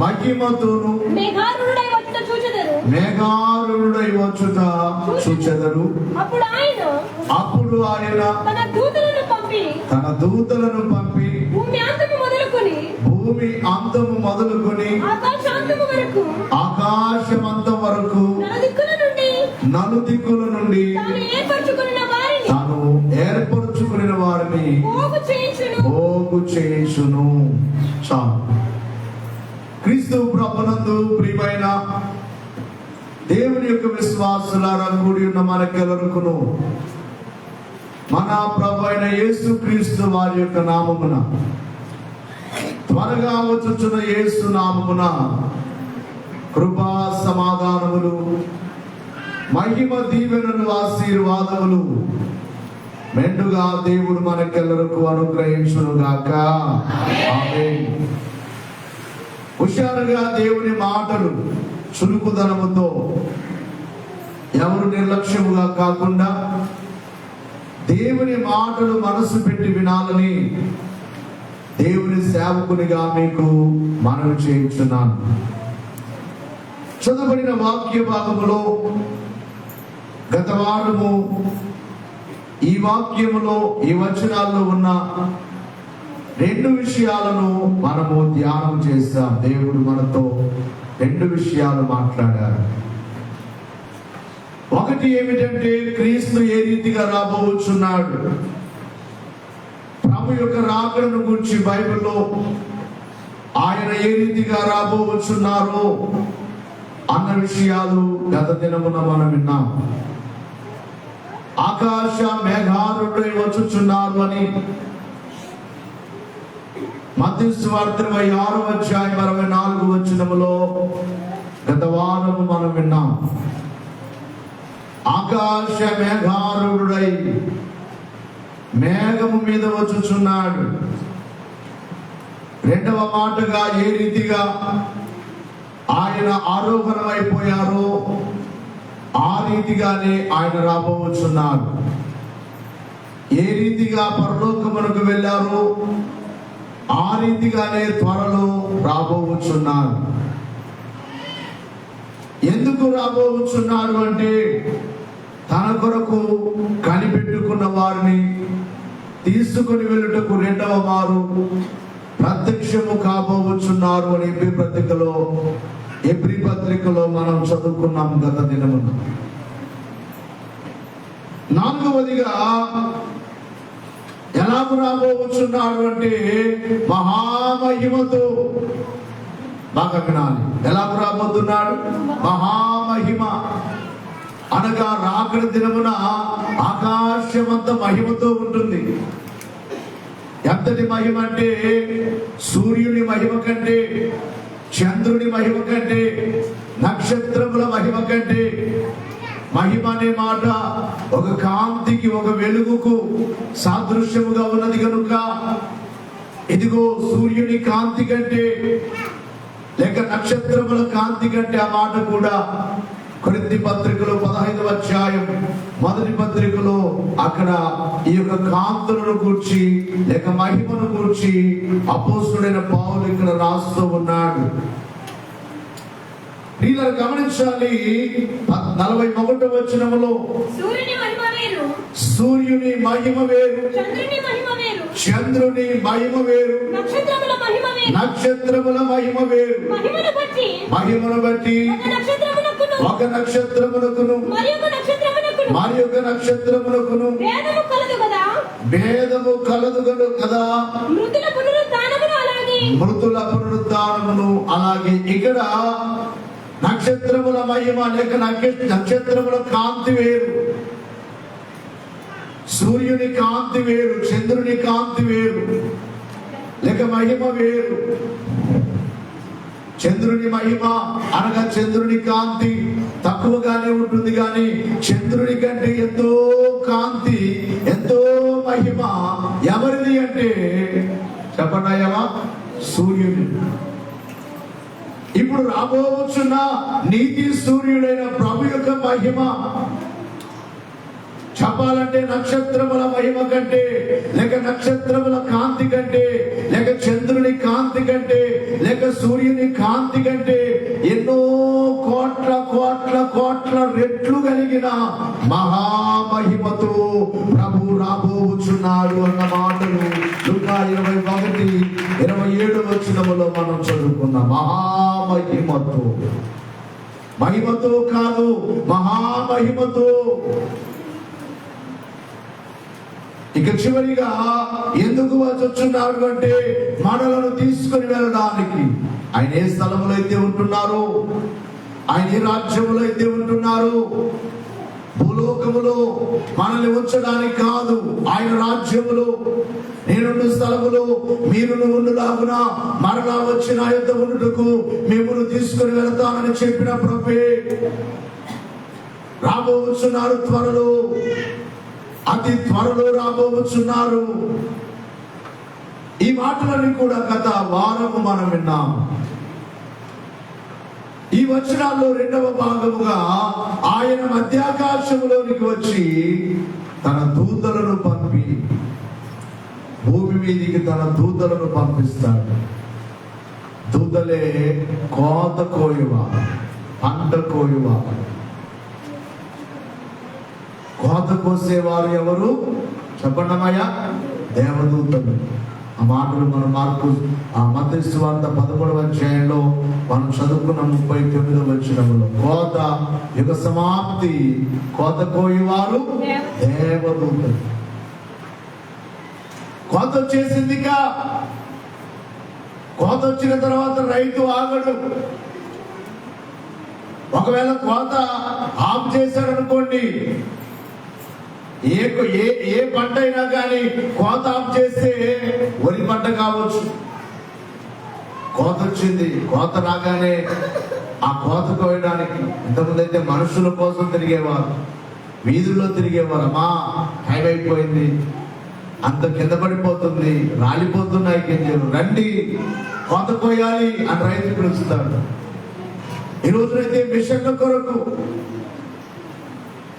మహిమతోను మేఘారూఢుడై వచ్చుట చూచెదరు. అప్పుడు ఆయన తన దూతలను పంపి భూమి అంతము మొదలుకొని ఆకాశమంతం వరకు నలుదిక్కుల నుండి తాను ఏర్పరచుకున్న వారిని పోగు చేయించును. చాలు. క్రీస్తు ప్రభునందు ప్రియమైన దేవుని యొక్క విశ్వాసులారా కూడి ఉన్న మనకెల్లరుకును మన ప్రభు అయిన యేసు క్రీస్తు వారి యొక్క నామమున, త్వరగా వచ్చుచున్న యేసు నామమున కృపా సమాధానములు, మహిమ దీవెనలు, ఆశీర్వాదములు మెండుగా దేవుడు మనకెల్లరకు అనుగ్రహించును గాక. ఆమేన్. హుషారుగా దేవుని మాటలు చురుకుదనముతో ఎవరు నిర్లక్ష్యముగా కాకుండా దేవుని మాటలు మనసు పెట్టి వినాలని దేవుని సేవకునిగా మీకు మనవి చేయించున్నాను. చదవబడిన వాక్య భాగములో గత వారము ఈ వాక్యములో ఈ వచనాల్లో ఉన్న 2 విషయాలను మనము ధ్యానం చేస్తాం. దేవుడు మనతో 2 విషయాలు మాట్లాడారు. ఒకటి ఏమిటంటే క్రీస్తు ఏ రీతిగా రాబోచున్నాడు, ప్రభు యొక్క రాకడను గురించి బైబిల్లో ఆయన ఏ రీతిగా రాబోచున్నారో అన్న విషయాలు గత దినమున మనం విన్నాం. ఆకాశ మేఘారుడై వచ్చుచున్నారు అని మత్తయి సువార్త 26:64 గత వారము మనం విన్నాం. ఆకాశ మేఘారుడై మేఘము మీద వచ్చుచున్నాడు. రెండవ మాటగా ఏ రీతిగా ఆయన ఆరోహణమైపోయారో ఆ రీతిగానే ఆయన రాబోచున్నారు. ఏ రీతిగా పరలోకమునకు వెళ్ళారో ఆ రీతిగానే త్వరలో రాబోచున్నారు. ఎందుకు రాబోచున్నారు అంటే తన కొరకు కనిపెట్టుకున్న వారిని తీసుకుని వెళ్ళుటకు రెండవ మారు ప్రత్యక్షము కాబోచున్నారు అని ఎబ్రీ పత్రికలో మనం చదువుకున్నాం గత దినమున. నాలుగవదిగా ఎలాగూ రాబోచున్నాడు అంటే మహామహిమతో. బాగా వినాలి. ఎలాగూ రాబోతున్నాడు? మహామహిమ అనగా రాకడ దినమున ఆకాశమంత మహిమతో ఉంటుంది. ఎంతటి మహిమ అంటే సూర్యుని మహిమ కంటే, చంద్రుని మహిమ కంటే, నక్షత్రముల మహిమ కంటే. మహిమ అనే మాట ఒక కాంతికి, ఒక వెలుగుకు సాదృశ్యముగా ఉన్నది కనుక ఇదిగో సూర్యుని కాంతి కంటే లేక నక్షత్రముల కాంతి కంటే ఆ మాట కూడా కొరింథీ పత్రికలో 15వ అధ్యాయం 1వ పత్రికలో అక్కడ ఈ యొక్క కాంతులను గూర్చి లేక మహిమను గూర్చి అపోస్తలుడైన పౌలు ఇక్కడ రాస్తూ ఉన్నాడు. మీరు గమనించాలి. 41వ వచనములో సూర్యుని మహిమ వేరు, చంద్రుని మహిమ వేరు, నక్షత్రముల మహిమ వేరు. మహిమను బట్టి ఒక నక్షత్రమునకును మరి ఒక నక్షత్రమునకును భేదము కలదు కదా. మృతుల పునరుద్ధానమును అలాగే ఇక్కడ నక్షత్రముల మహిమ లేక నక్షత్రముల కాంతి వేరు, సూర్యుని కాంతి వేరు, చంద్రుని కాంతి వేరు, లేక మహిమ వేరు. చంద్రుని మహిమ అనగా చంద్రుని కాంతి తక్కువగానే ఉంటుంది, కానీ చంద్రుని కంటే ఎంతో కాంతి, ఎంతో మహిమ ఎవరిది అంటే చెప్పండి, సూర్యుడు. ఇప్పుడు రాబోచున్న నీతి సూర్యుడైన ప్రభు యొక్క మహిమ చెప్పాలంటే నక్షత్రముల మహిమ కంటే లేక నక్షత్రముల కాంతి కంటే లేక చంద్రుని కాంతి కంటే లేక సూర్యుని కాంతి 7వ వచనములో మనం చదువుకున్న మహామహిమతో, మహిమతో కాదు మహామహిమతో. ఇక చివరిగా ఎందుకు వచ్చుచున్నాడు అంటే మనలను తీసుకుని వెళ్ళడానికి. ఆయన ఏ స్థలంలో అయితే ఉంటున్నారో, ఆయన ఏ రాజ్యములో అయితే ఉంటున్నారో, భూలోకములో మనల్ని ఉంచడానికి కాదు, ఆయన రాజ్యములో నేనున్న స్థలములో మీరు ఉండులాగున మరలా వచ్చి నా యొద్ద ఉండుటకు మిమ్మల్ని తీసుకుని వెళతానని చెప్పిన ప్రభువే రాబోతున్నారు. త్వరలో, అతి త్వరలో రాబోతున్నారు. ఈ మాటలన్నీ కూడా గత వారము మనం విన్నాం. ఈ వచనాల్లో 2వ భాగముగా ఆయన మధ్యాకాశములోనికి వచ్చి తన దూతలను పంపి భూమి మీదికి తన దూతలను పంపిస్తాడు. దూతలే కోత కోయువా, పంట కోయువా. కోత కోసేవారు ఎవరు చెప్పండమయ్యా? దేవదూతలు. ఆ మాటలు మనం మత్తయి సువార్త 13వ అధ్యాయంలో మనం చదువుకున్న 39వ వచనములో కోత యుగ సమాప్తి, కోత కోయువారు దేవదూతలు. కోత వచ్చేసిందిగా. కోత వచ్చిన తర్వాత రైతు ఆగడు. ఒకవేళ కోత ఆఫ్ చేశాడు అనుకోండి, ఏ పంట అయినా కానీ కోత ఆఫ్ చేస్తే వరి పంట కావచ్చు. కోత వచ్చింది, కోత రాగానే ఆ కోత కోయడానికి ఇంతకుముందు అయితే మనుషుల కోసం తిరిగేవారు, వీధుల్లో తిరిగేవారు. అమ్మా టైం అయిపోయింది, అంత కింద పడిపోతుంది, రాలిపోతున్నాయి గింజలు, రండి కోత కోయాలి అని రైతు పిలుస్తాడు. ఈ రోజునైతే మిషన్ల కొరకు,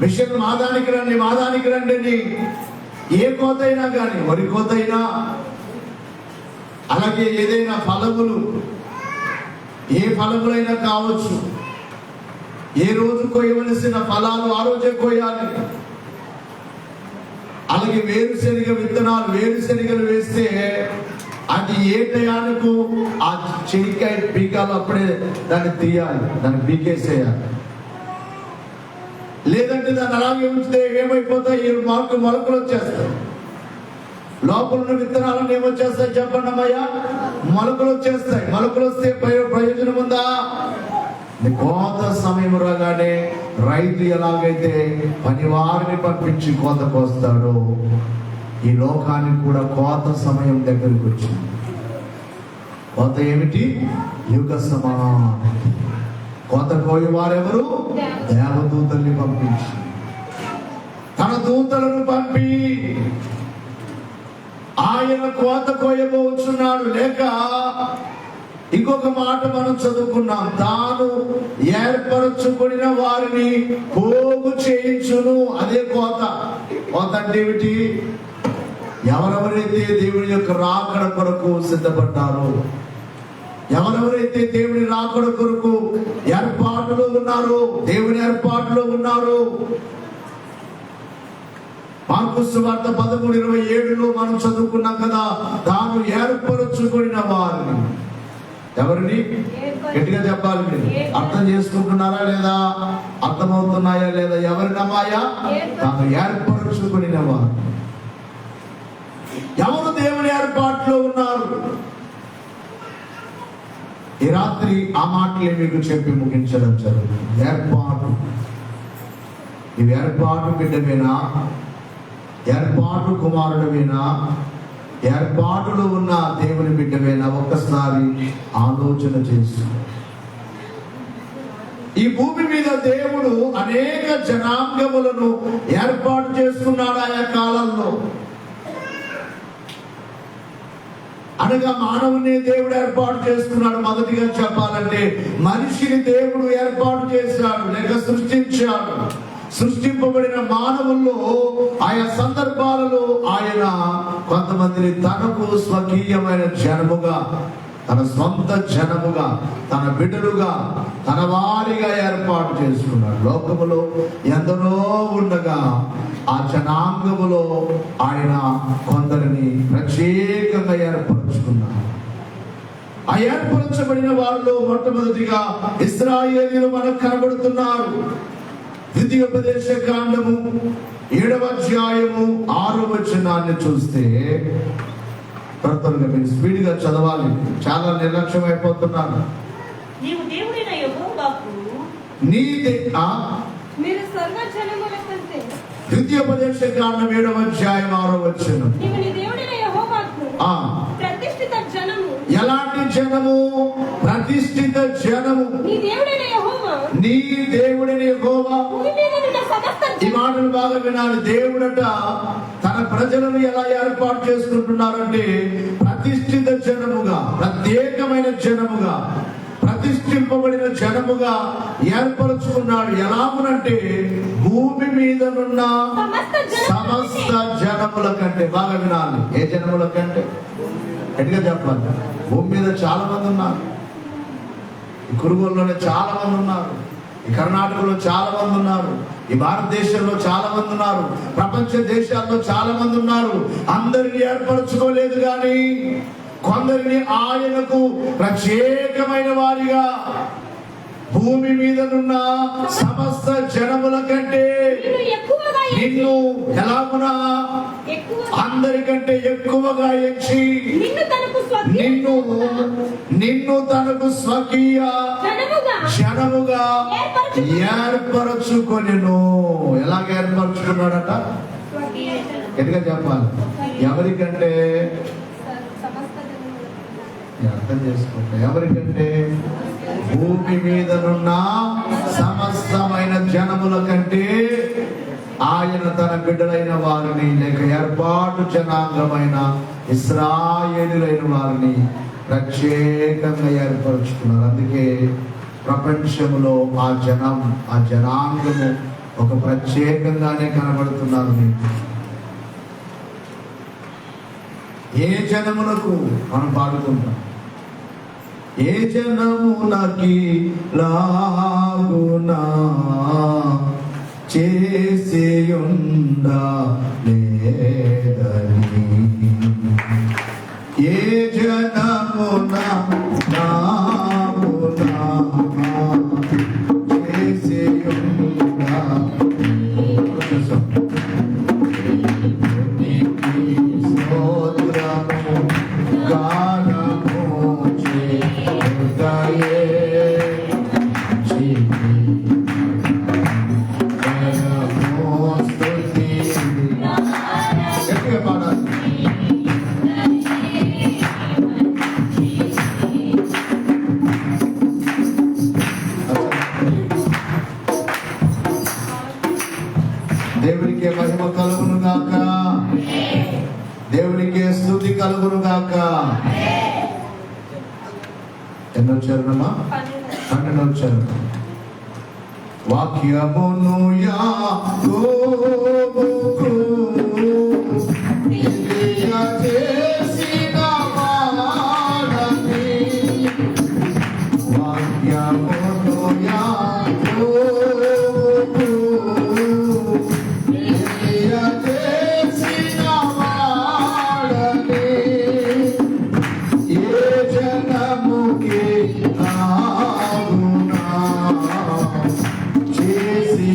మిషన్ మాదానికి రండి, మాదానికి రండి అని ఏ కోత అయినా కానీ, వరి కోత అయినా అలాగే ఏదైనా ఫలములు, ఏ ఫలములైనా కావచ్చు, ఏ రోజు కోయవలసిన ఫలాలు ఆ రోజే కోయాలి. అలాగే వేరుశెనగ విత్తనాలు, వేరుశెనగలు వేస్తే అది ఏ టయానికి ఆ చెనికాయ పీకాలు అప్పుడే దాన్ని తీయాలి, దాన్ని పీకేసేయాలి. లేదంటే దాన్ని అలాగే ఉంచితే ఏమైపోతాయి? మొలకలు వచ్చేస్తాయి. లోపల ఉన్న విత్తనాలను ఏమొచ్చేస్తాయి చెప్పండి అమ్మయ్యా? మొలకలు వచ్చేస్తాయి. మొలకలు వస్తే ప్రయోజనం ఉందా? కోత సమయం రాగానే రైతు ఎలాగైతే పనివారిని పంపించి కోత కోస్తాడో, ఈ లోకానికి కూడా కోత సమయం దగ్గరికి వచ్చింది. కోత ఏమిటి? యుగ సమాప్తి. కోత కోయేవారెవరు? దేవదూతల్ని పంపించి, తన దూతలను పంపి ఆయన కోత కోయబోచున్నాడు. లేక ఇంకొక మాట మనం చదువుకున్నాం, తాను ఏర్పరచుకున్న వారిని పోగు చేయించును. అదే కోత. కోత అంటే ఏమిటి? ఎవరెవరైతే దేవుని యొక్క రాకడ కొరకు సిద్ధపడ్డారో, ఎవరెవరైతే దేవుని రాకడ కొరకు ఏర్పాటులో ఉన్నారో, దేవుని ఏర్పాటులో ఉన్నారో. మార్కు సువార్త 13:27లో మనం చదువుకున్నాం కదా, తాను ఏర్పరచుకున్న వారిని. ఎవరిని? గట్టిగా చెప్పాలి మీరు. అర్థం చేసుకుంటున్నారా లేదా? అర్థమవుతున్నాయా లేదా? ఎవరినమ్మాయా? తాను ఏర్పరచుకున్న వారు. ఎవరు దేవుని ఏర్పాటులో ఉన్నారు? ఈ రాత్రి ఆ మాటలే మీకు చెప్పి ముగించడం జరుగుతుంది. ఏర్పాటు. ఇవి ఏర్పాటు బిడ్డవేనా? ఏర్పాటు కుమారుడవేనా? ఏర్పాటులో ఉన్న దేవుని బిడ్డవేనా? ఒక్కసారి ఆలోచన చేసు. ఈ భూమి మీద దేవుడు అనేక జనాంగములను ఏర్పాటు చేసుకున్నాడు ఆయా కాలంలో. అనగా మానవుని దేవుడు ఏర్పాటు చేసుకున్నాడు. మొదటిగా చెప్పాలంటే మనిషిని దేవుడు ఏర్పాటు చేశాడు, లేక సృష్టించాడు. సృష్టింపబడిన మానవుల్లో ఆయా సందర్భాలలో ఆయన కొంతమందిని తనకు స్వకీయమైన జనముగా, తన సొంత జనముగా, తన బిడ్డలుగా, తన వారిగా ఏర్పాటు చేసుకున్నాడు. లోకములో ఎందరో ఉండగా ఆ జనాంగములో ఆయన కొందరిని ప్రత్యేకంగా ఏర్పరచుకున్నాడు. ఆ ఏర్పరచబడిన వారిలో మొట్టమొదటిగా ఇశ్రాయేలీయులు మనకు కనబడుతున్నారు. ద్వితీయోపదేశ కాండము 7వ అధ్యాయము 6వ వచనాన్ని చూస్తే, త్వరగా మీరు స్పీడ్ గా చదవాలి, చాలా నిర్లక్ష్యం అయిపోతున్నారు. నీవు దేవుడైన యెహోవాకు మీరు సర్వజనముల కంటే ద్వితీయోపదేశ కాండం 7వ అధ్యాయం 6వ వచనం. నీవు నీ దేవుడైన యెహోవాకు ప్రతిష్ఠిత జనము. ఎలాంటి జనము? ప్రతిష్ఠిత జనము. నీ దేవుడైన యెహోవా, నీ దేవుడైన యెహోవా. భూమి మీద ఉన్న సమస్త ఈ మాటలు బాగా వినాలి. దేవుడట తన ప్రజలను ఎలా ఏర్పాటు చేసుకుంటున్నారంటే ప్రతిష్ఠిత జనముగా, ప్రత్యేకమైన జనముగా, ప్రతిష్ఠింపబడిన జనముగా ఏర్పరచుకున్నాడు. ఎలాగునంటే భూమి మీదనున్న సమస్త జనముల కంటే. బాగా వినాలి. ఏ జనముల కంటే? గట్టిగా చెప్పాలి. భూమి మీద చాలా మంది ఉన్నారు. ఈ కురుగోలులోనే చాలా మంది ఉన్నారు. ఈ కర్ణాటకలో చాలా మంది ఉన్నారు. ఈ భారతదేశంలో చాలా మంది ఉన్నారు. ప్రపంచ దేశాల్లో చాలా మంది ఉన్నారు. అందరినీ ఏర్పరచుకోలేదు కానీ కొందరిని ఆయనకు ప్రత్యేకమైన వారిగా భూమి మీదనున్న సమస్త జనముల కంటే నిన్ను ఎలాగునా అందరికంటే ఎక్కువగా ఎంచి నిన్ను తనకు స్వకీయ జనముగా ఏర్పరచుకొనెను. ఎలాగ ఏర్పరచుకున్నాడట? ఎటుగా చెప్పాలి? ఎవరికంటే? అర్థం చేసుకోండి. ఎవరికంటే? భూమి మీదనున్న సమస్తమైన జనముల కంటే ఆయన తన బిడ్డలైన వారిని, లేక ఏర్పాటు జనాంగమైన ఇశ్రాయేలీయులైన వారిని ప్రత్యేకంగా ఏర్పరచుకున్నారు. అందుకే ప్రపంచంలో ఆ జనాంగము ఒక ప్రత్యేకంగానే కనబడుతున్నారు. ఏ జనమునకు మనం పాడుకుంటాం? ఏ జనమునకి లాగునా చేసేయుండా లేదని, ఏ జనమున లాగునా చేసేయుండా దేవునికే మహిమ కలుగును గాక, దేవునికే స్తుతి కలుగును గాక. ఎన్నో చరణమా? 12వ చరణం. వాక్యమును యాకోబుకు తెలియజేసిన వాడని, వాక్యమును యాకోబుకు తెలియజేసిన వాడని, ఏ జనముకి ఆగునా చేసి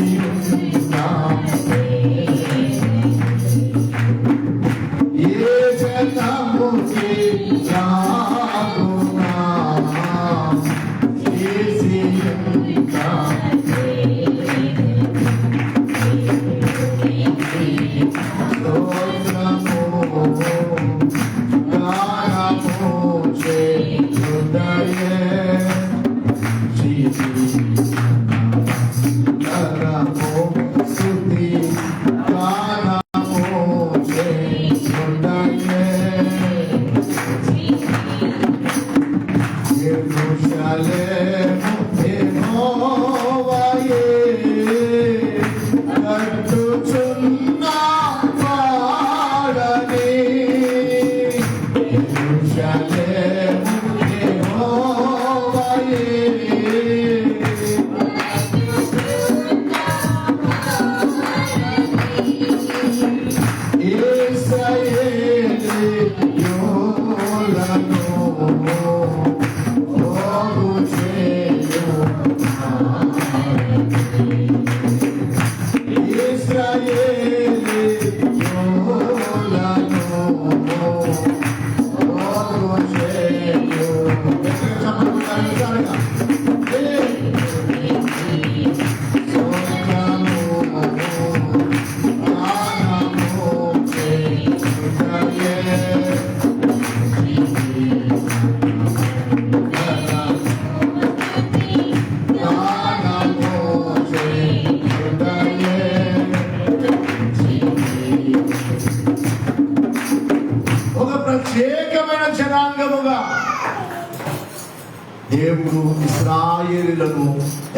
దేవుడు ఇశ్రాయేలీయులను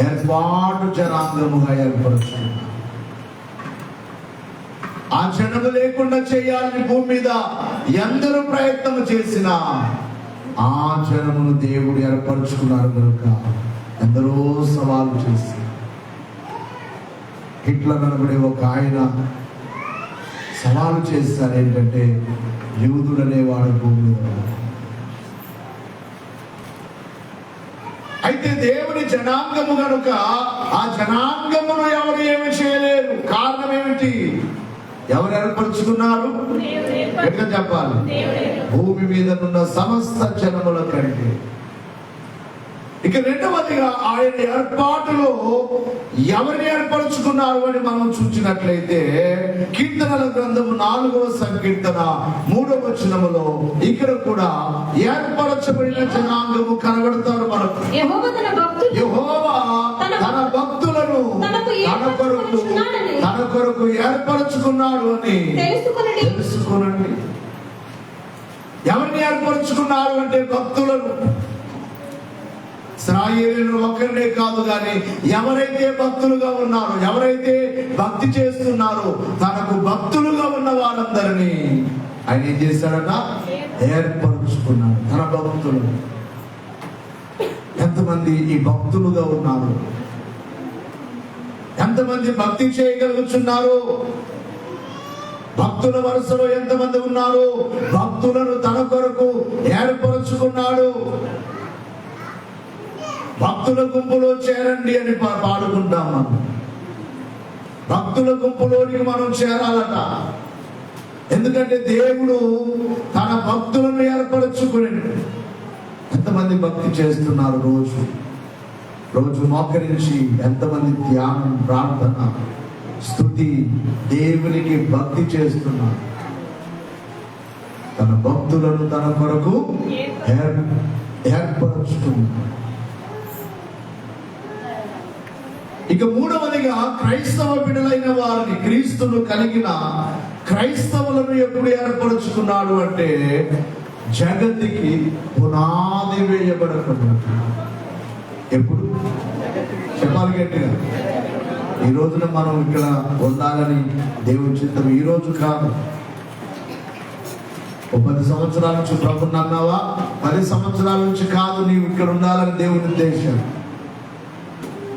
ఏర్పాటు జనాంగముగా ఏర్పరుచుకున్నాడు. ఆ జనము లేకుండా చేయాలని భూమి మీద ఎందరూ ప్రయత్నం చేసినా ఆ జనమును దేవుడు ఏర్పరచుకున్నారు కనుక ఎందరో సవాలు చేసి హిట్లర్ అనబడే ఒక ఆయన సవాలు చేశారు. ఏంటంటే యూదుడు అనేవాడు భూమి మీద. అయితే దేవుని జనాంగము కనుక ఆ జనాంగమును ఎవరు ఏమి చేయలేరు. కారణం ఏమిటి? ఎవరు ఏర్పరచుకున్నారు? ఎట్లా చెప్పాలి? భూమి మీద ఉన్న సమస్త జనముల కంటే. ఇక రెండవదిగా ఆయన ఏర్పాటులో ఎవరిని ఏర్పరచుకున్నారు అని మనం చూసినట్లయితే కీర్తనల గ్రంథము 4వ సంకీర్తన 3వ వచనములో ఇక్కడ కూడా ఏర్పరచబడిన జనాంగము కనబడతారు మనకు. యెహోవా తన భక్తులను తన కొరకు ఏర్పరచుకున్నాడు అని తెలుసుకోనండి. ఎవరిని ఏర్పరచుకున్నారు అంటే భక్తులను. ఇశ్రాయేలీయులు ఒక్కరినే కాదు కానీ ఎవరైతే భక్తులుగా ఉన్నారో, ఎవరైతే భక్తి చేస్తున్నారో తనకు భక్తులుగా ఉన్న వారందరినీ ఆయన ఏం చేశాడట? ఏర్పరచుకున్నాడు తన భక్తులు. ఎంతమంది ఈ భక్తులుగా ఉన్నారు? ఎంతమంది భక్తి చేయగలుగుతున్నారు? భక్తుల వరుసలో ఎంతమంది ఉన్నారు? భక్తులను తన కొరకు ఏర్పరచుకున్నాడు. భక్తుల గుంపులో చేరండి అని పాడుకుంటాం మనం. భక్తుల గుంపులోనికి మనం చేరాలట. ఎందుకంటే దేవుడు తన భక్తులను ఏర్పరచుకుని. ఎంతమంది భక్తి చేస్తున్నారు? రోజు మోకరించి ఎంతమంది ధ్యానం, ప్రార్థన, స్తుతి, దేవునికి భక్తి చేస్తున్నారు. తన భక్తులను తన కొరకు ఏర్పరచుకున్నారు. ఇక మూడవదిగా క్రైస్తవ బిడ్డలైన వారిని, క్రీస్తును కలిగిన క్రైస్తవులను ఎప్పుడు ఏర్పరచుకున్నాడు అంటే జగతికి పునాది వేయబడకుండా. ఎప్పుడు చెప్పాలి గట్టిగా? ఈ రోజున మనం ఇక్కడ ఉండాలని దేవుని చిత్తం. ఈ రోజు కాదు, 10 సంవత్సరాల నుంచి ప్రభుని అన్నావా? 10 సంవత్సరాల నుంచి కాదు నీవు ఇక్కడ ఉండాలని దేవుని ఉద్దేశం.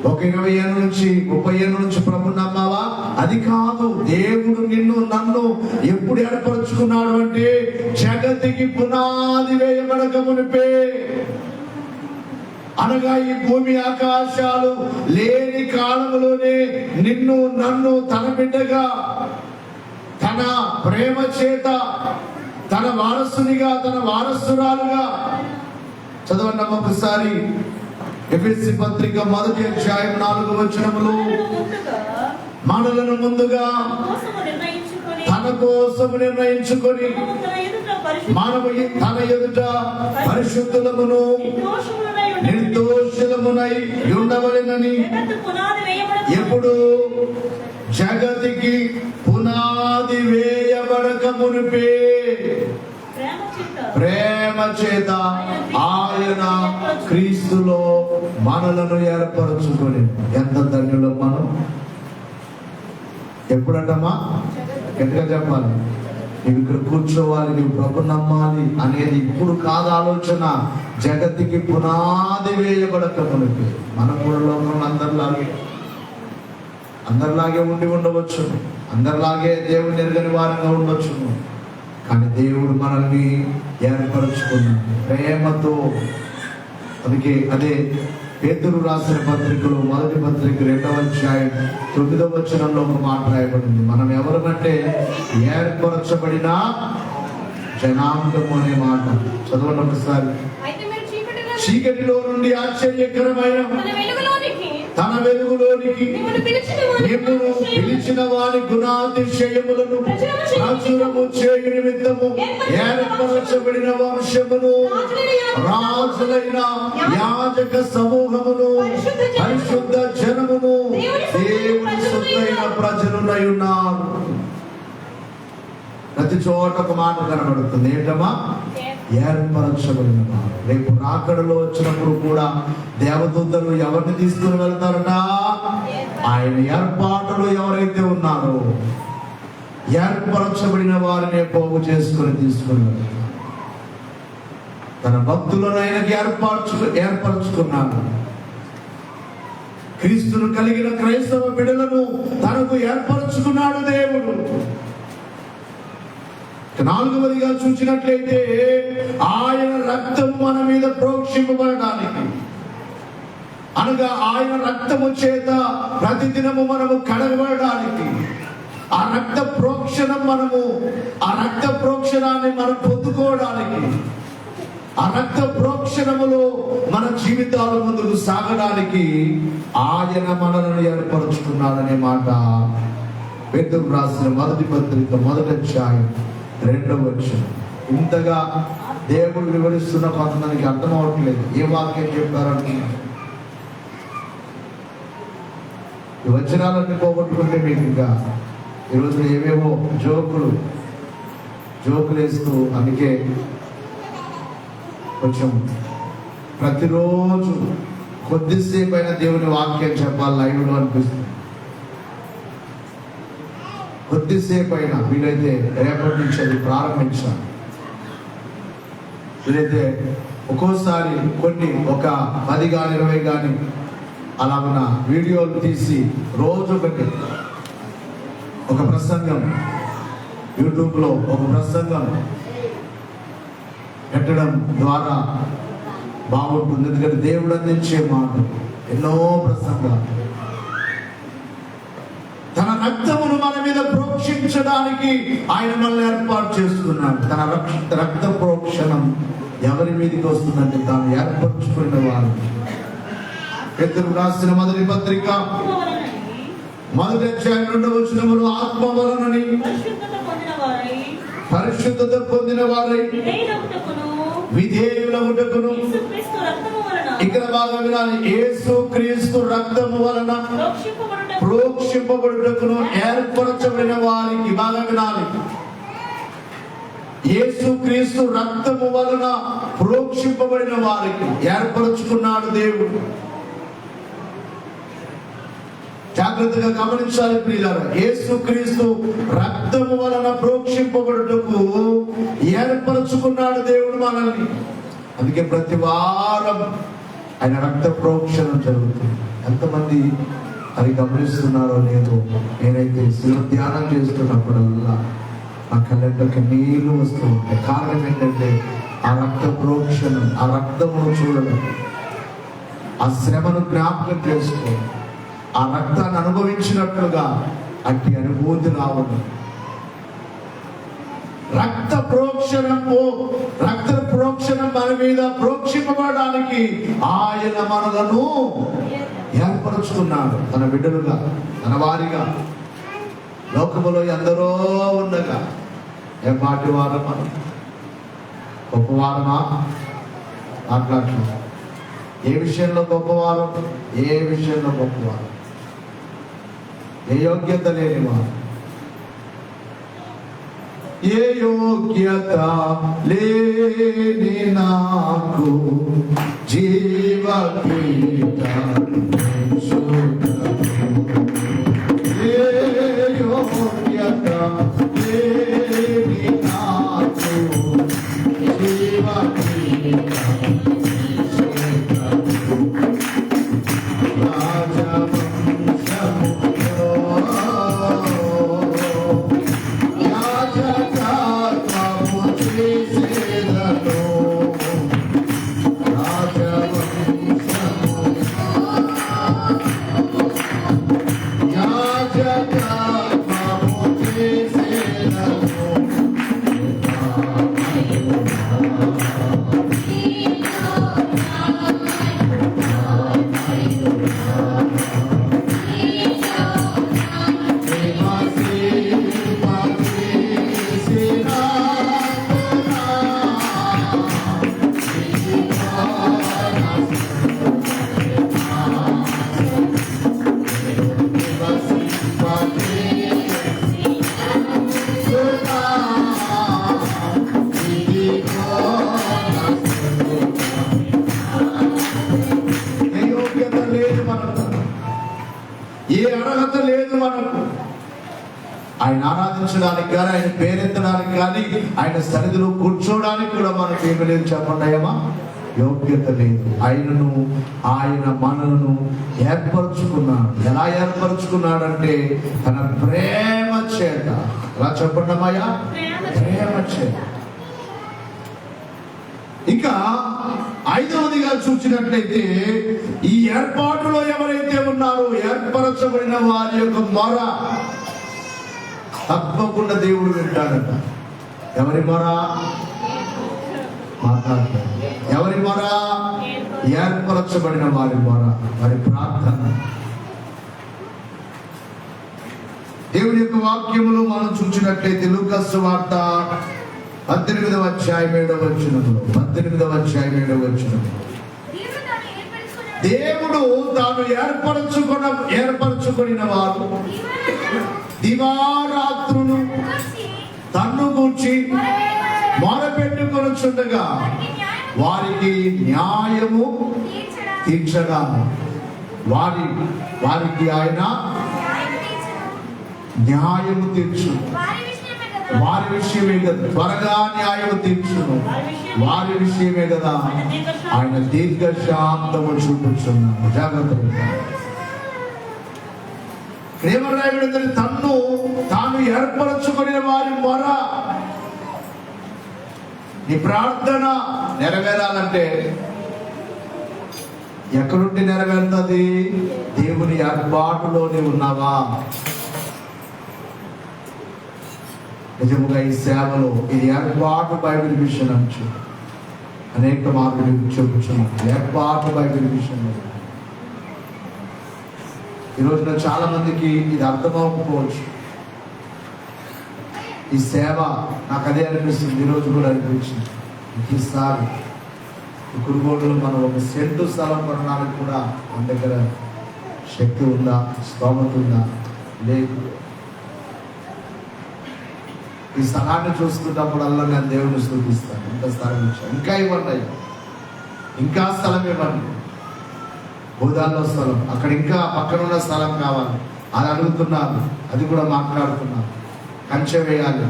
ఒక 20 ఏళ్ళ నుంచి 30 ఏళ్ళ నుంచి ప్రభుని నమ్మావా? అది కాదు. దేవుడు నిన్ను నన్ను ఎప్పుడు ఏర్పరచుకున్నాడు అంటే జగతికి పునాది వేయబడక మునిపే. అనగా ఈ భూమి ఆకాశాలు లేని కాలంలోనే నిన్ను నన్ను తన బిడ్డగా, తన ప్రేమ చేత, తన వారసునిగా, తన వారసురాలుగా. చదవండి ఒకసారి ఎఫెసీ పత్రిక 1వ అధ్యాయం 4వ వచనములో, మనలను ముందుగా తన కోసం నిర్ణయించుకొని మనము తన ఎదుట పరిశుద్ధులమును నిర్దోషులమునై ఉండవలెనని ఎప్పుడు జగతికి పునాది వేయబడక మునిపే ప్రేమ చేత ఆయన క్రీస్తులో మనలను ఏర్పరచుకొని. ఎంత ధన్యులం మనం! ఎప్పుడంటమ్మా? గట్టిగా చెప్పాలి. నువ్వు ఇక్కడ కూర్చోవాలి, నువ్వు ప్రభు నమ్మాలి అనేది ఇప్పుడు కాదు ఆలోచన. జగతికి పునాది వేయబడక మునిపే. మనం కూడా లోకంలో అందరిలాగే ఉండి ఉండవచ్చు, అందరిలాగే దేవుని ఎరుగని వారంగా ఉండొచ్చు. కానీ దేవుడు మనల్ని ఏర్పరచుకున్నాడు ప్రేమతో. అందుకే అదే పేతురు రాసిన పత్రికలో 1వ పత్రిక 2వ అధ్యాయం 9వ వచనంలో ఒక మాట రాయబడింది. మనం ఎవరమంటే ఏర్పరచబడిన జనాంగము అనే మాట. చదవండి ఒకసారి. చీకటిలో నుండి ఆశ్చర్యకరమైన తన వెలుగులోనికి నిన్ను పిలిచిన వారి గుణాతిశయములను ప్రచురము చేయు నిమిత్తము ఏర్పరచబడిన వంశమును, రాజులైన యాజక సమూహమును, పరిశుద్ధ జనమును, దేవుని సొత్తైన ప్రజలునై ఉన్నారు. ప్రతి చోట ఒక మాట కనబడుతుంది. ఏంటమ్మా? ఏర్పరచబడిన వారు. రేపు రాకడలో వచ్చినప్పుడు కూడా దేవదూతలు ఎవరిని తీసుకుని వెళ్తారట? ఆయన ఏర్పాటులో ఎవరైతే ఉన్నారో ఏర్పరచబడిన వారిని పోగు చేసుకుని తీసుకుని వెళ్తారు. తన భక్తులను ఆయనకి ఏర్పరచుకున్నాడు. క్రీస్తును కలిగిన క్రైస్తవ బిడ్డలను తనకు ఏర్పరచుకున్నాడు దేవుడు. నాలుగవదిగా చూసినట్లయితే ఆయన రక్తం మన మీద ప్రోక్షింపబడడానికి, అనగా ఆయన రక్తము చేత ప్రతిదినము మనము కడగబడడానికి, ఆ రక్త ప్రోక్షణాన్ని మనం పొందుకోవడానికి, ఆ రక్త ప్రోక్షణములో మన జీవితాల ముందుకు సాగడానికి ఆయన మనలను ఏర్పరచుకున్నాడనే మాట పేతురు రాసిన మొదటి పత్రిక 1వ అధ్యాయం 2వ వచనం. ఇంతగా దేవుడు వివరిస్తున్న కొంతమందికి అర్థం అవట్లేదు. ఏ వాక్యం చెప్పారనుకున్నారు? ఈ వచనాలన్నీ పోగొట్టుకుంటే మీకు ఇంకా ఈరోజు ఏవేవో జోకులు వేస్తూ, అందుకే కొంచెం ప్రతిరోజు కొద్దిసేపు అయినా దేవుని వాక్యం చెప్పాలి లైవ్లో అనిపిస్తుంది. కొద్దిసేపు అయినా వీలైతే రేపటి నుంచి అది ప్రారంభించాలి. వీలైతే ఒక్కోసారి ఒక 10 కానీ 20 కానీ అలాగన వీడియోలు తీసి రోజు ఒక ప్రసంగం, యూట్యూబ్లో ఒక ప్రసంగం పెట్టడం ద్వారా బాగుంటుంది. ఎందుకంటే దేవుడు అందించే మాట ఎన్నో ప్రసంగాలు. తన రక్తమును మన మీద ప్రోక్షించడానికి ఆయన మనల్ని ఏర్పాటు చేసుకున్నాడు. తన రక్త ప్రోక్షణం ఎవరి మీదకి వస్తుందంటే తాను ఏర్పరచుకున్న వారు. పేతురు రాసిన మొదటి పత్రిక 1వ అధ్యాయం 2వ వచనములో ఆత్మ వలనని పరిశుద్ధత పొందిన వారై విధేయులగుటకును, ఇక్కడ బాగా వినాలి, యేసుక్రీస్తు రక్తము వలన ప్రోక్షింపబడుటకును ఏర్పరచబడిన వారికి, బాగా వినాలి, యేసుక్రీస్తు రక్తము వలన ప్రోక్షింపబడిన వారికి ఏర్పరచుకున్నాడు దేవుడు. జాగ్రత్తగా గమనించాలి ప్రియులారా. యేసుక్రీస్తు రక్తము వలన ప్రోక్షింపబడుటకు ఏర్పరచుకున్నాడు దేవుడు మనల్ని. అందుకే ప్రతి వారం ఆయన రక్త ప్రోక్షణం జరుగుతుంది. ఎంతమంది అది గమనిస్తున్నారో లేదో, నేనైతే శిలువ ధ్యానం చేస్తున్నప్పుడల్లా నా కళ్ళకి నీళ్లు వస్తూ ఉంటాయి. కారణం ఏంటంటే ఆ రక్త ప్రోక్షణం, ఆ రక్తమును చూడడం, ఆ శ్రమను జ్ఞాపకం చేసుకోవడం, ఆ రక్తాన్ని అనుభవించినట్లుగా అట్టి అనుభూతి రావడం. రక్త ప్రోక్షణం మన మీద ప్రోక్షింపబడడానికి ఆయన మనలను ఏర్పరచుకున్నాడు. తన బిడ్డలుగా, తన వారిగా. లోకములో ఎందరో ఉండగా ఏ పాటి వారు మనం? గొప్పవారమా? మాట్లాడుతున్నాం. ఏ విషయంలో గొప్పవారు? ఏ విషయంలో గొప్పవారు? ఏ యోగ్యత లేనివారు, ఏ యోగ్యత లేని నాకు జీవ ఏ యోగ్యత లేని నాకు జీవ ఆయన ఆరాధించడానికి కానీ, ఆయన పేరెత్తడానికి కానీ, ఆయన సన్నిధిలో కూర్చోడానికి కూడా మనకు ఏమి లేదు చెప్పండి అయ్యమా, యోగ్యత లేదు. ఆయన మనలను ఏర్పరచుకున్నాడు. ఎలా ఏర్పరచుకున్నాడంటే తన ప్రేమ చేత. ఎలా చెప్పండి అమ్మయ్యా, ప్రేమ చేత. ఇంకా 5వదిగా చూసినట్లయితే ఈ ఏర్పాటులో ఎవరైతే ఉన్నారో ఏర్పరచబడిన వారి యొక్క మొర తప్పకుండా దేవుడు వింటాడట. ఎవరి మొర? మాట్లాడతాడు. ఎవరి మొర? ఏర్పరచబడిన వారి మొర, వారి ప్రార్థన. దేవుని యొక్క వాక్యములు మనం చూసినట్లయితే లూకా సువార్త 18వ అధ్యాయం 7వ వచనములో, 18వ అధ్యాయం 7వ వచనములో దేవుడు తాను ఏర్పరచుకున్న వారు దివారాత్రులు తన్ను గూర్చి మొరపెట్టుకొనుచుండగా వారికి న్యాయము తీర్చగా వారికి ఆయన న్యాయము తీర్చు. వారి విషయమే కదా, త్వరగా న్యాయము తీర్చును. వారి విషయమే కదా ఆయన దీర్ఘశాంతము చూపుచున్నాడు. జాగ్రత్తగా ప్రేమరాయుడు తాను ఏర్పరచుకునే వారి మొర. నీ ప్రార్థన నెరవేరాలంటే ఎక్కడుండి నెరవేరుతుంది? దేవుని ఏర్పాటులోనే ఉన్నావా? నిజముగా ఈ సేవలో ఇది ఏర్పాటు బైబిల్ మిషన్ అంచు అనేక మార్పులు చెప్పుచున్నాను. ఏర్పాటు బైబిల్ మిషన్. ఈ రోజున చాలా మందికి ఇది అర్థమవకపోవచ్చు. ఈ సేవ నాకు అదే అనిపిస్తుంది, ఈరోజు కూడా అనిపించింది. ఈసారి కురుగోడులో మనం ఒక సెంటు స్థలం కొనడానికి కూడా మన దగ్గర శక్తి ఉందా, స్తోమత ఉందా? లేదు. ఈ స్థలాన్ని చూస్తున్నప్పుడల్లా నేను దేవుని స్తుతిస్తాను. ఇంత స్థలం ఇచ్చాను, ఇంకా ఇవ్వండి, ఇంకా స్థలం ఇవ్వండి. భూదాల్లో స్థలం, అక్కడ ఇంకా పక్కన ఉన్న స్థలం కావాలి, అది అడుగుతున్నారు, అది కూడా మాట్లాడుతున్నారు. కంచె వేయాలి.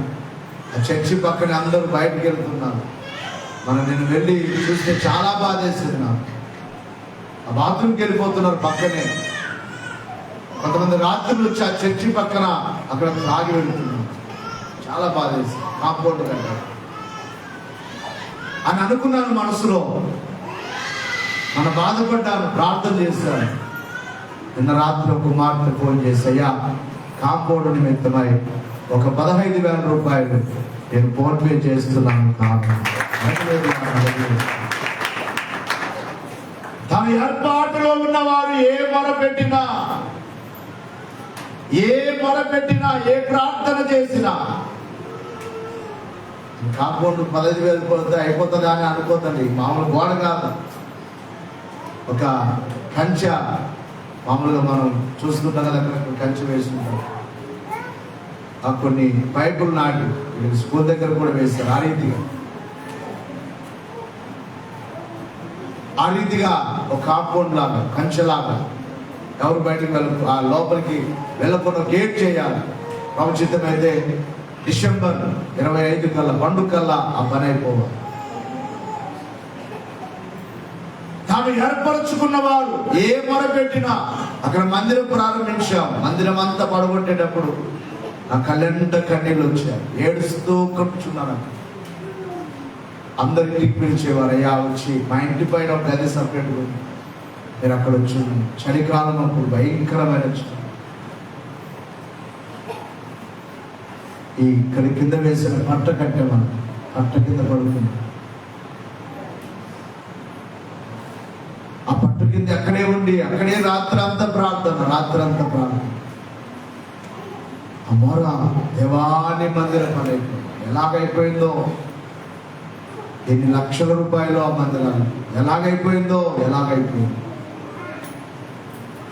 ఆ చర్చి పక్కన అందరూ బయటకు వెళ్తున్నారు. నేను వెళ్ళి చూస్తే చాలా బాధ వేసింది నాకు. ఆ బాత్రూమ్కి వెళ్ళిపోతున్నారు పక్కనే. కొంతమంది రాత్రులు వచ్చి ఆ చర్చి పక్కన అక్కడ తాగి వెళ్తున్నారు. చాలా బాధ వేసింది. కాంపౌండ్ కట్టారు అని అనుకున్నాను మనసులో. బాధపడ్డాను, ప్రార్థన చేశాను. నిన్న రాత్రి ఒక కుమార్తె ఫోన్ చేసి, అయ్యా కాంపౌండ్ నిమిత్తమై ఒక 15,000 రూపాయలు నేను ఫోన్ పే చేస్తున్నాను. తన ఏర్పాటులో ఉన్నవారు ఏ మొరపెట్టినా, ఏ ప్రార్థన చేసినా, కాంపౌండ్ 15,000 పోతే అయిపోతుంది అని అనుకోతండి. మామూలు గోడ కాదు, ఒక కంచె. మామూలుగా మనం చూసుకుంటాం కదా, అక్కడ కంచె వేసుకుంటాం. కొన్ని పైపులు నాటి స్కూల్ దగ్గర కూడా వేస్తారు. ఆ రీతిగా ఒక కాంపౌండ్ లాగా, కంచెలాగా ఎవరు బయటకు ఆ లోపలికి వెళ్ళకుండా గేట్ చేయాలి. ప్రభుత్వమైతే డిసెంబర్ 25 కల్లా, పండుగ కల్లా ఆ పని అయిపోవాలి. తాను ఏర్పరచుకున్న వారు ఏ మొరపెట్టినా, అక్కడ మందిరం ప్రారంభించాం. మందిరం అంతా పడగొట్టేటప్పుడు నా కళ్ళెంట కన్నీళ్ళు వచ్చాయి. ఏడుస్తూ కూర్చున్నాను. అందరికి పిలిచేవారు, అయ్యా వచ్చి మా ఇంటి పైన ఒక గది సపరేట్ ఉంది, మీరు అక్కడ వచ్చి. చలికాలం అప్పుడు భయంకరమైన చలి. ఈ ఇక్కడ కింద వేసిన పట్ట కట్టేవాళ్ళు, పట్ట కింద పడుతుంది. ఆ పట్టు కింద అక్కడే ఉండి, అక్కడే రాత్రంతా ప్రార్థన. అమోరా దేవాని మందిరం పని అయిపోయింది. ఎలాగైపోయిందో, ఎన్ని లక్షల రూపాయలు ఆ మందిరాలు ఎలాగైపోయింది.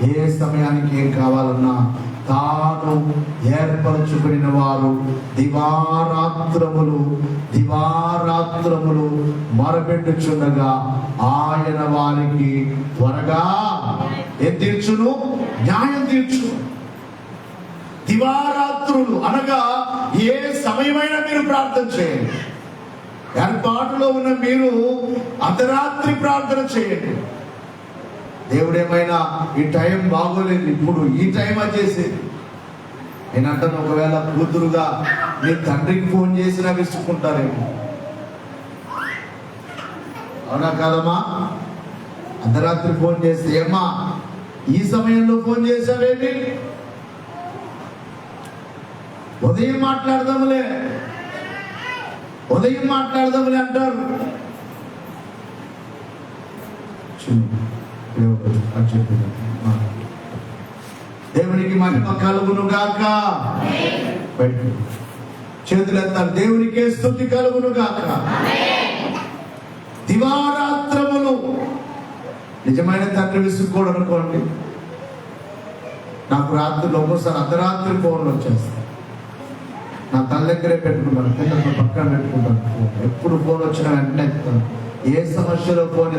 ఏ సమయానికి ఏం కావాలన్నా తాను ఏర్పరచుకున్న వారు దివారాత్రములు మొరపెట్టుచుండగా ఆయన వారికి త్వరగా ఏం తీర్చును? న్యాయం తీర్చును. దివారాత్రులు అనగా ఏ సమయమైనా మీరు ప్రార్థన చేయండి. ఏర్పాటులో ఉన్న మీరు అర్ధరాత్రి ప్రార్థన చేయండి. దేవుడేమైనా ఈ టైం బాగోలేదు, ఇప్పుడు ఈ టైం వచ్చేసేది. నేను అంటాను, ఒకవేళ కూతురుగా నీ తండ్రికి ఫోన్ చేసినా విసుక్కుంటారేమో. అవునా కాదమ్మా? అర్ధరాత్రి ఫోన్ చేస్తే, ఏమ్మా ఈ సమయంలో ఫోన్ చేసావేంటి, ఉదయం మాట్లాడదాములే అంటారు. దేవునికి మహిమ కలుగును గాక. చేతులెత్తారు. దేవునికే స్తుతి కలుగును గాక. దివారాత్రములు నిజమైన తండ్రి విసుక్కోడు అనుకోండి. నాకు రాత్రులు ఒక్కోసారి అర్ధరాత్రి ఫోన్లు వచ్చేస్తాయి. నా తల దగ్గరే పెట్టుకుంటాను, పిల్లలు పక్కన పెట్టుకుంటాను. ఎప్పుడు ఫోన్ వచ్చినా వెంటనే ఎత్తుతాను. ఏ సమస్యలో ఫోన్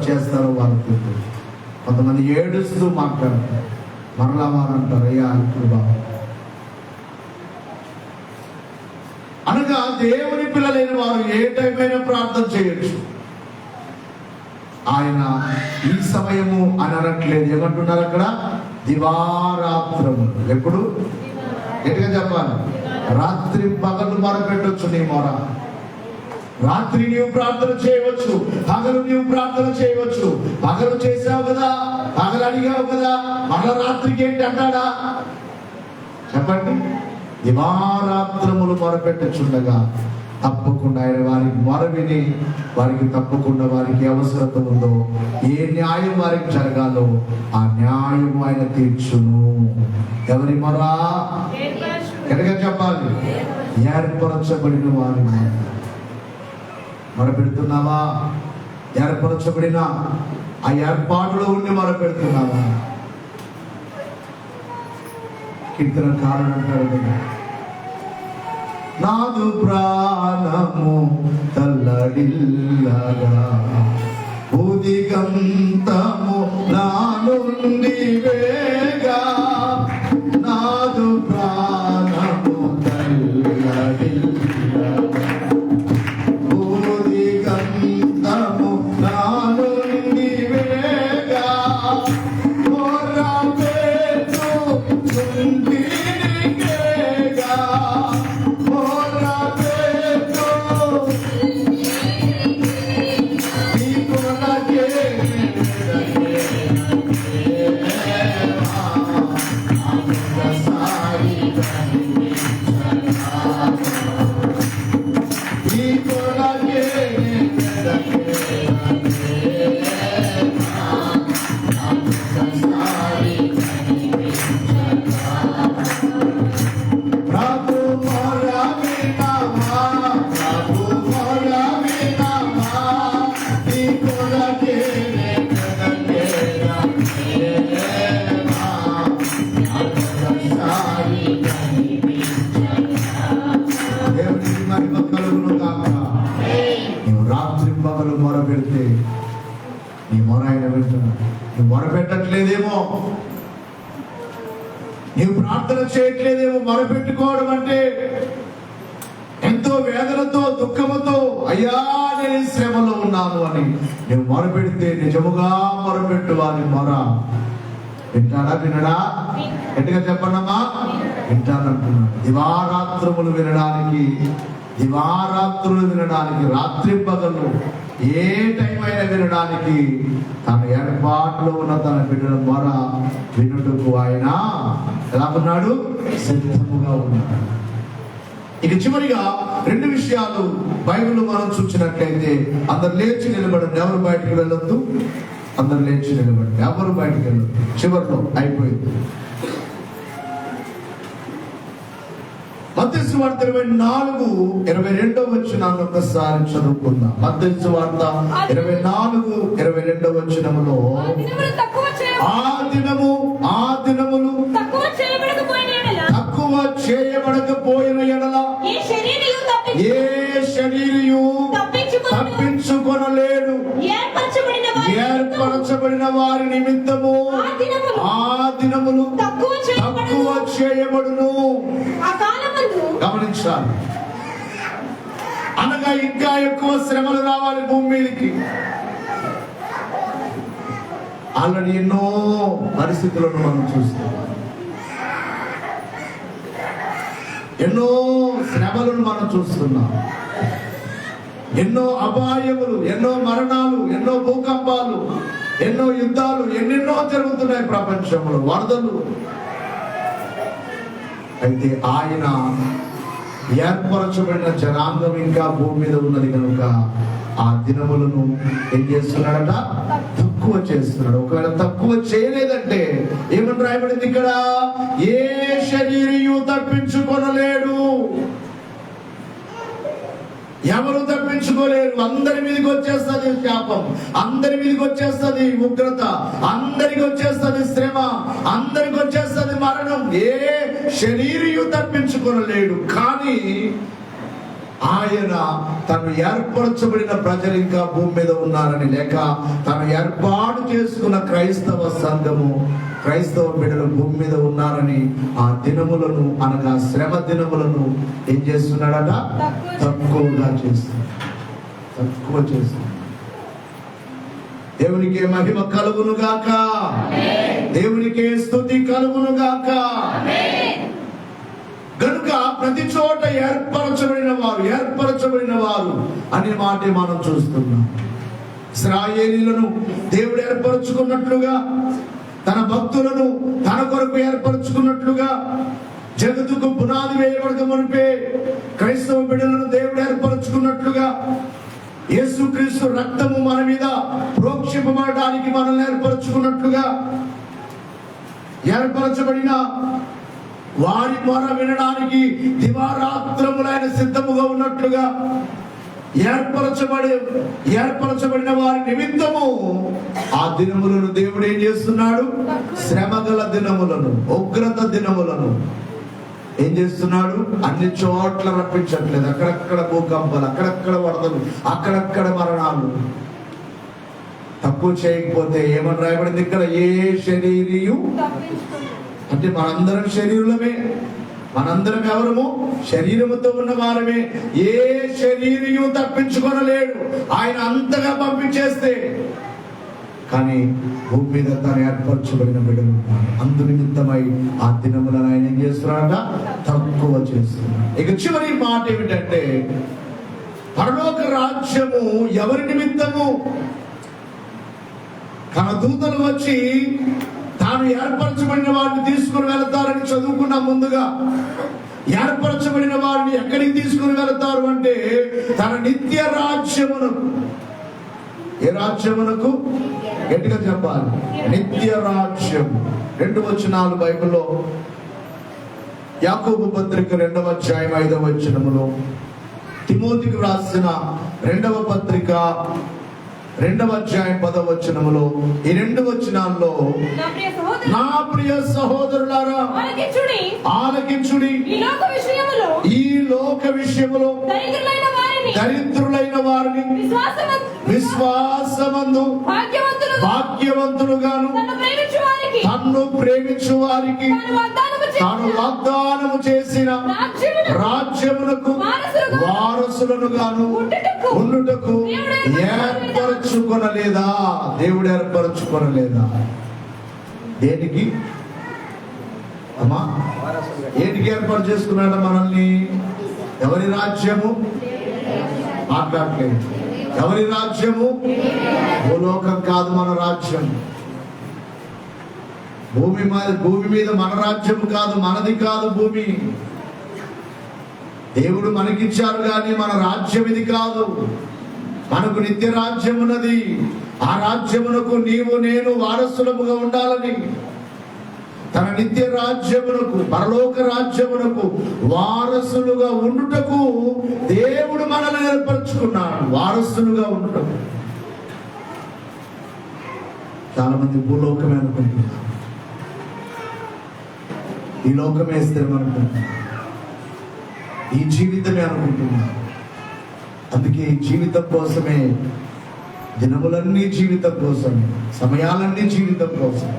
చేస్తారో వాళ్ళకి తెలియదు. కొంతమంది ఏడుస్తూ మాట్లాడతారు, మరలా వారు అంటారు, అయ్యా ఇప్పుడు బాగా. అనగా దేవుని పిల్లలైన వారు ఏ టైం అయినా ప్రార్థన చేయొచ్చు. ఆయన ఈ సమయము అని అనట్లేదు. ఏమంటున్నారు అక్కడ? దివారాత్రము. ఎప్పుడు గట్టిగా చెప్పాలి. రాత్రి పగలు మొరపెట్టొచ్చు. నీ మొర రాత్రి నీవు ప్రార్థన చేయవచ్చు, పగలు నీవు ప్రార్థన చేయవచ్చు. పగలు చేసావు కదా, పగలు అడిగావు కదా, మరల రాత్రికి ఏంటి అంటాడా? చెప్పండి. దివారాత్రములు మొరపెట్టచ్చుండగా తప్పకుండా ఆయన వారికి మొర విని వారికి తప్పకుండా వారికి అవసరత ఉందో, ఏ న్యాయం వారికి జరగాలో ఆ న్యాయం ఆయన తీర్చును. ఎవరి మొర? గట్టిగా చెప్పాలి. ఏర్పరచబడిన వారి మొర పెడుతున్నావా? ఏర్పరచబడిన ఆ ఏర్పాటులో ఉండి మొర పెడుతున్నావా? కీర్తనకారుడు అంటాడు, నాదు ప్రాణము తల్లడిల్లగా ఉదిగంతము నా నుండి వేగా, నాదు ప్రాణము తల్లడిల్లగా ఉదిగంతము నా నుండి వేగా, మొరపెట్టు చుండినికేగా, మొరపెడితే నీ మొర ఆయన వింటున్నాడు. నువ్వు మొరపెట్టట్లేదేమో, నీవు ప్రార్థన చేయట్లేదేమో. మొరపెట్టుకోవడం అంటే ఎంతో వేదనతో దుఃఖముతో, అయ్యా నేను శ్రమలో ఉన్నాను అని నువ్వు మొరపెడితే నిజముగా మొరపెట్టు వారి మొర వింటాడా? వినడా? గట్టిగా చెప్పండమ్మా. వింటానంటున్నాడు. దివారాత్రులు వినడానికి రాత్రి పగలు ఏ టైం అయినా వినడానికి తన ఏర్పాటులో ఉన్న తన బిడ్డల మొర వినుటకు ఆయన ఎలా ఉన్నాడు? సిద్ధముగా ఉన్నాడు. ఇక చివరిగా రెండు విషయాలు బైబిల్ మనం చూసినట్లయితే, అందరు లేచి నిలబడండి, ఎవరు బయటికి వెళ్ళొద్దు. అందరు లేచి నిలబడండి, ఎవరు బయటికి వెళ్ళొద్దు. చివరిలో అయిపోయింది. మత్తయి సువార్త 24:22 వచనాన్ని ఒకసారి చదువుకుందాం. మత్తయి సువార్త 24:22 వచనములో, ఆ దినములు తక్కువ చేయబడకపోయిన ఎడల ఏ శరీరియు తప్పించుకొనలేడు. ఏర్పరచబడిన ఏర్పరచబడిన వారి నిమిత్తము ఆ దినములు తక్కువ చేయబడును. గమనించాలి. అనగా ఇంకా ఎక్కువ శ్రమలు రావాలి భూమి మీదకి. ఆల్రెడీ ఎన్నో పరిస్థితులను మనం చూస్తాం, ఎన్నో శ్రమలను మనం చూస్తున్నాం, ఎన్నో అపాయములు, ఎన్నో మరణాలు, ఎన్నో భూకంపాలు, ఎన్నో యుద్ధాలు, ఎన్నెన్నో జరుగుతున్నాయి ప్రపంచంలో, వరదలు. అయితే ఆయన ఏర్పరచబడిన జనాంగం ఇంకా భూమి మీద ఉన్నది కనుక ఆ దినములను ఏం చేస్తున్నాడట? తక్కువ చేస్తున్నాడు. ఒకవేళ తక్కువ చేయలేదంటే ఏమని రాయబడింది ఇక్కడ? ఏ శరీరియు తప్పించుకొనలేడు. ఎవరు తప్పించుకోలేరు. అందరి మీదకి వచ్చేస్తుంది శాపం, అందరి మీదకి వచ్చేస్తుంది ఉగ్రత, అందరికి వచ్చేస్తుంది శ్రమ, అందరికి వచ్చేస్తుంది మరణం. ఏ శరీరియు తప్పించుకోలేడు. కానీ ఆయన తను ఏర్పరచబడిన ప్రజలు ఇంకా భూమి మీద ఉన్నారని, లేక తను ఏర్పాటు చేసుకున్న క్రైస్తవ సంఘము, క్రైస్తవ బిడ్డలు భూమి మీద ఉన్నారని ఆ దినములను, అనగా శ్రమ దినములను ఏం చేస్తున్నాడట? తక్కువగా చేస్తున్నాడు, తక్కువ చేస్తున్నాడు. దేవునికే మహిమ కలుగును గాక, దేవునికే స్తుతి కలుగును గాక. కనుక ప్రతి చోట ఏర్పరచబడిన వారు అనే మాటే మనం చూస్తున్నాం. ఇశ్రాయేలీయులను దేవుడు ఏర్పరచుకున్నట్లుగా, తన భక్తులను తన కొరకు ఏర్పరచుకున్నట్లుగా, జగతుకు పునాది వేయబడక మునిపే క్రైస్తవ బిడ్డలను దేవుడు ఏర్పరచుకున్నట్లుగా, యేసుక్రీస్తు రక్తము మన మీద ప్రోక్షింపబడడానికి మనల్ని ఏర్పరచుకున్నట్లుగా, ఏర్పరచబడిన వారి మొర వినడానికి దివారాత్రములైన సిద్ధముగా ఉన్నట్లుగా, ఏర్పరచబడిన వారి నిమిత్తము ఆ దినములను దేవుడు ఏం చేస్తున్నాడు? శ్రమగల దినములను, ఉగ్రత దినములను ఏం చేస్తున్నాడు? అన్ని చోట్ల రప్పించట్లేదు. అక్కడక్కడ భూకంపాలు, అక్కడక్కడ వరదలు, అక్కడక్కడ మరణాలు. తక్కువ చేయకపోతే ఏమని రాయబడింది ఇక్కడ? ఏ శరీరియు అంటే మనందరం శరీరులమే, మనందరం ఎవరము? శరీరముతో ఉన్న వారమే. ఏ శరీరియు తప్పించుకొనలేడు ఆయన అంతగా పంపించేస్తే. కానీ భూమి మీద తాను ఏర్పరచబడిన బిడ్డలు అందు నిమిత్తమై ఆ దినములను ఆయన ఏం చేస్తున్నాడట? తక్కువ చేస్తున్నాడు. ఇక చివరి మాట ఏమిటంటే, పరలోక రాజ్యము ఎవరి నిమిత్తము? తన దూతలు వచ్చి తాను ఏర్పరచబడిన వారిని తీసుకుని వెళతారని చదువుకున్నాం ముందుగా. ఏర్పరచబడిన వారిని ఎక్కడికి తీసుకుని వెళతారు అంటే తన నిత్య రాజ్యమునకు. ఏ రాజ్యమునకు? గట్టిగా చెప్పాలి. నిత్య రాజ్యం. 2 వచనాలు బైబిల్లో, యాకోబు పత్రిక 2వ అధ్యాయం 5వ వచనములో, తిమోతికి రాసిన 2వ పత్రిక 2వ అధ్యాయం 10వ వచనములో, ఈ 2 వచనాల్లో, నా ప్రియ సహోదరులారా ఆలకించుడి, ఈ లోక విషయములో దరిద్రులైన వారిని విశ్వాసమందు భాగ్యవంతులుగాను, తన్ను ప్రేమించు వారికి తాను వాగ్దానము చేసిన రాజ్యమునకు వారసులను గాను ఉండుటకు ఏర్పరచుకొనలేదా? దేవుడు ఏర్పరచుకొనలేదా? దేనికి అమ్మా? ఏంటికి ఏర్పాటు చేసుకున్నాడు మనల్ని? ఎవరి రాజ్యము? మాట్లాడలేదు. ఎవరి రాజ్యము? భూలోకం కాదు మన రాజ్యం. భూమి మీద మన రాజ్యం కాదు, మనది కాదు భూమి. దేవుడు మనకిచ్చారు కానీ మన రాజ్యం ఇది కాదు. మనకు నిత్య రాజ్యం ఉన్నది. ఆ రాజ్యమునకు నీవు నేను వారసులముగా ఉండాలని, తన నిత్య రాజ్యమునకు, పరలోక రాజ్యమునకు వారసులుగా ఉండుటకు దేవుడు మనల్ని ఏర్పరచుకున్నాడు. వారసులుగా ఉండుటకు. చాలా మంది భూలోకమే అనుకుంటున్నారు, ఈ లోకమే స్థిరం అనుకుంటున్నారు, ఈ జీవితమే అనుకుంటున్నారు. అందుకే ఈ జీవితం కోసమే దినములన్నీ జీవితం కోసం, సమయాలన్నీ జీవితం కోసం.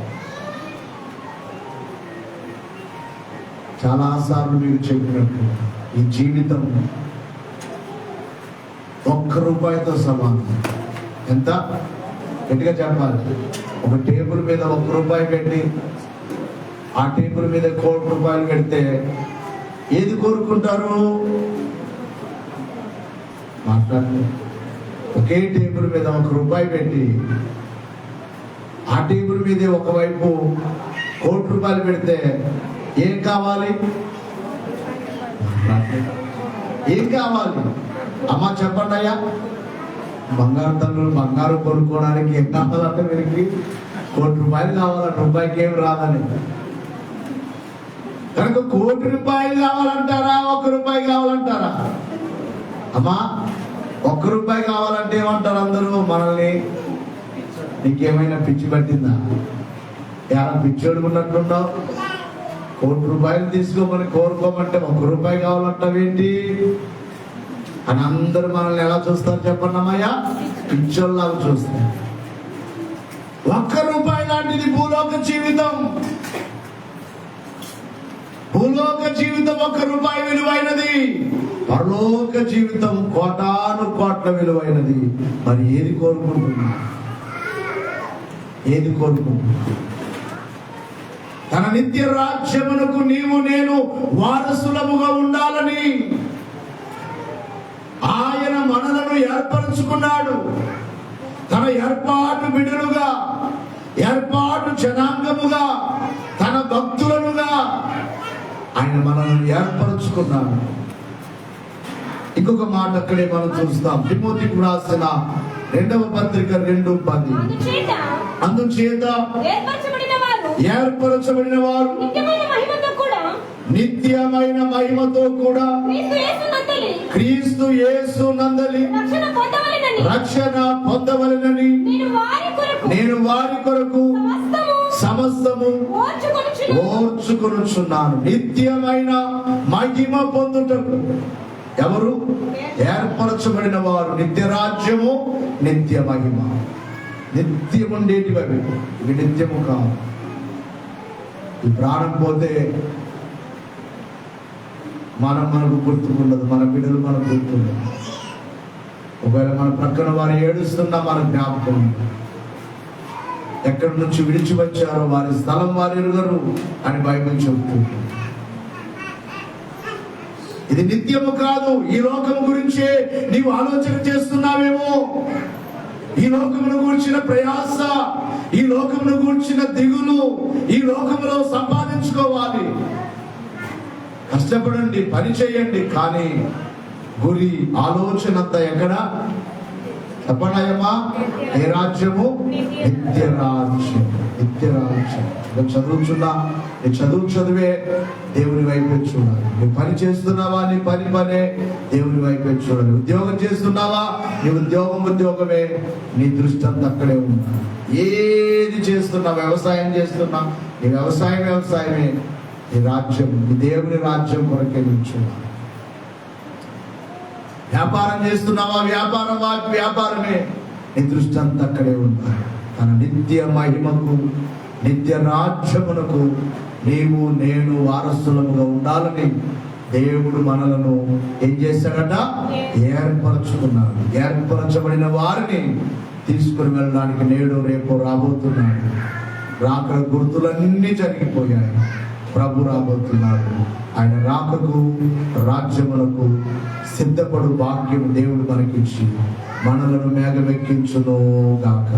చాలాసార్లు మీకు చెప్పినట్టు ఈ జీవితం ₹1 సమానం. ఎంత గట్టిగా చెప్పాలి? ఒక టేబుల్ మీద ₹1 పెట్టి ఆ టేబుల్ మీద ₹1,00,00,000 పెడితే ఏది కోరుకుంటారు? మాట్లాడండి. ఒకే టేబుల్ మీద ₹1 పెట్టి ఆ టేబుల్ మీదే ఒకవైపు ₹1,00,00,000 పెడితే ఏం కావాలి? ఏం కావాలి? అమ్మా చెప్పండి అయ్యా. బంగారు తల్లు బంగారు కొనుక్కోవడానికి ఏం కావాలంటే వీరికి ₹1,00,00,000 కావాలంటే రూపాయికి ఏం రాదని. కనుక ₹1,00,00,000 కావాలంటారా, ₹1 కావాలంటారా? అమ్మా ₹1 కావాలంటే ఏమంటారు అందరూ మనల్ని? నీకేమైనా పిచ్చి పట్టిందా? ఏమైనా పిచ్చి అడుగున్నట్లున్నావు? ₹1,00,00,000 తీసుకోమని కోరుకోమంటే ₹1 కావాలంటావేంటి అని అందరూ మనల్ని ఎలా చూస్తారు చెప్పండి అమ్మయ్యా? పిచ్చోళ్ళలాగా చూస్తారు. ₹1 లాంటిది భూలోక జీవితం. భూలోక జీవితం ₹1 విలువైనది, పరలోక జీవితం కోటాను కోట్ల విలువైనది. మరి ఏది కోరుకుంటున్నా? ఏది కోరుకుంటున్నా? తన నిత్య రాజ్యమునకు నీవు నేను వారసులముగా ఉండాలని ఆయన మనలను ఏర్పరచుకున్నాడు. తన ఏర్పాటు బిడ్డలుగా, ఏర్పాటు జనాంగముగా, తన భక్తులనుగా ఆయన మనల్ని ఏర్పరచుకున్నాడు. ఇంకొక మాట అక్కడే మనం చూస్తాం. తిమోతికి రాసిన 2వ పత్రిక 2:10. అందుచేత ఏర్పరచబడిన వారు నిత్యమైన మహిమతో కూడా క్రీస్తు యేసు నందలి రక్షణ పొందవలెనని నేను వారి కొరకు సమస్తము ఓర్చుకొనుచున్నాను. నిత్యమైన మహిమ పొందుటకు ఎవరు? ఏర్పరచబడిన వారు. నిత్య రాజ్యము, నిత్య మహిమ. నిత్యం ఉండేటివి అవి, ఇవి నిత్యము కాదు. ఈ ప్రాణం పోతే మనకు గుర్తుకుండదు, మన బిడ్డలు మనకు గుర్తుండదు. ఒకవేళ మన ప్రక్కన వారు ఏడుస్తున్నా మన జ్ఞాపకం. ఎక్కడి నుంచి విడిచి వచ్చారో వారి స్థలం వారు ఎరుగరు అని బైబిల్ చెబుతుంది. ఇది నిత్యము కాదు. ఈ లోకం గురించే నీవు ఆలోచన చేస్తున్నావేమో. ఈ లోకమును గూర్చిన ప్రయాస, ఈ లోకమును గూర్చిన దిగులు, ఈ లోకములో సంపాదించుకోవాలి. కష్టపడండి, పని చేయండి, కానీ గురి ఆలోచన అంతా ఎక్కడ? చెప్పండియమ్మా. ఏ రాజ్యము? నిత్య రాజ్యం. నిత్య రాజ్యం. చదువుతున్నా, నీ చదువే దేవుని వైపే చూడాలి. నువ్వు పని చేస్తున్నావా, నీ పనే దేవుని వైపే చూడాలి. ఉద్యోగం చేస్తున్నావా, నీ ఉద్యోగమే, నీ దృష్టి అంతా అక్కడే ఉండాలి. ఏది చేస్తున్నా, వ్యవసాయం చేస్తున్నా, నీ వ్యవసాయమే. నీ రాజ్యం, నీ దేవుని రాజ్యం కొరకే నిల్చున్నావు. వ్యాపారం చేస్తున్నావా, వ్యాపారమే, నీ దృష్టి అంతా అక్కడే ఉండాలి. తన నిత్య మహిమకు, నిత్య రాజ్యమునకు నీవు నేను వారసులముగా ఉండాలని దేవుడు మనలను ఏం చేశాడట? ఏర్పరచుకున్నాడు. ఏర్పరచబడిన వారిని తీసుకుని వెళ్ళడానికి నేడు రేపు రాబోతున్నాడు. రాకడ గుర్తులన్నీ జరిగిపోయాయి. ప్రభు రాబోతున్నాడు. ఆయన రాకకు, రాజ్యములకు సిద్ధపడు భాగ్యం దేవుడు మనకిచ్చి మనలను మేఘమెక్కించును గాక.